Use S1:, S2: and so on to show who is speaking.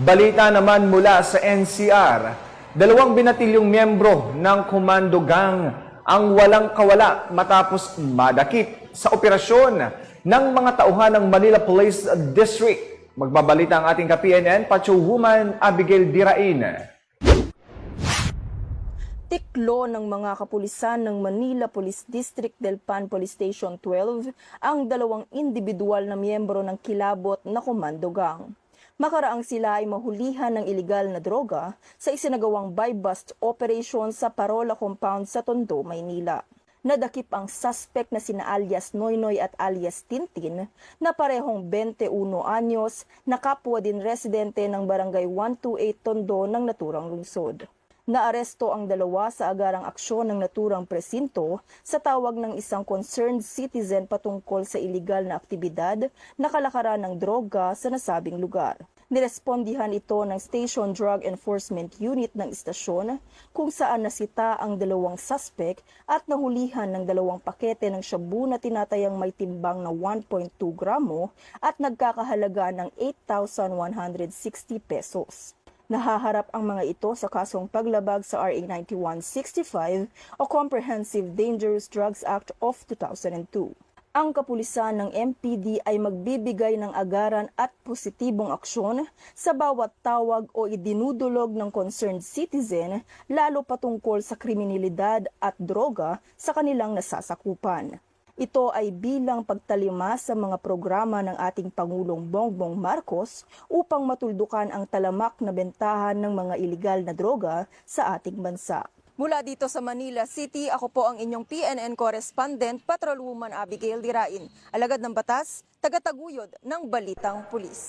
S1: Balita naman mula sa NCR, dalawang binatilyong miyembro ng Komando Gang ang walang kawala matapos madakip sa operasyon ng mga tauhan ng Manila Police District. Magbabalita ang ating ka-PNN, Patrolwoman Abigail Dirain.
S2: Tiklo ng mga kapulisan ng Manila Police District del Pan Police Station 12 ang dalawang individual na miyembro ng kilabot na Komando Gang. Makaraang sila ay mahulihan ng iligal na droga sa isinagawang buy-bust operation sa Parola Compound sa Tondo, Maynila. Nadakip ang suspect na sina alias Noynoy at alias Tintin na parehong 21 anyos na kapwa din residente ng Barangay 128 Tondo ng naturang lungsod. Naaresto ang dalawa sa agarang aksyon ng naturang presinto sa tawag ng isang concerned citizen patungkol sa iligal na aktibidad na kalakaran ng droga sa nasabing lugar. Nirespondihan ito ng Station Drug Enforcement Unit ng istasyon kung saan nasita ang dalawang suspect at nahulihan ng dalawang pakete ng shabu na tinatayang may timbang na 1.2 gramo at nagkakahalaga ng 8,160 pesos. Nahaharap ang mga ito sa kasong paglabag sa RA 9165 o Comprehensive Dangerous Drugs Act of 2002. Ang kapulisan ng MPD ay magbibigay ng agaran at positibong aksyon sa bawat tawag o idinudulog ng concerned citizen lalo patungkol sa kriminalidad at droga sa kanilang nasasakupan. Ito ay bilang pagtalima sa mga programa ng ating Pangulong Bongbong Marcos upang matuldukan ang talamak na bentahan ng mga iligal na droga sa ating bansa. Mula dito sa Manila City, ako po ang inyong PNN correspondent, Patrolwoman Abigail Dirain. Alagad ng batas, tagataguyod ng Balitang Pulis.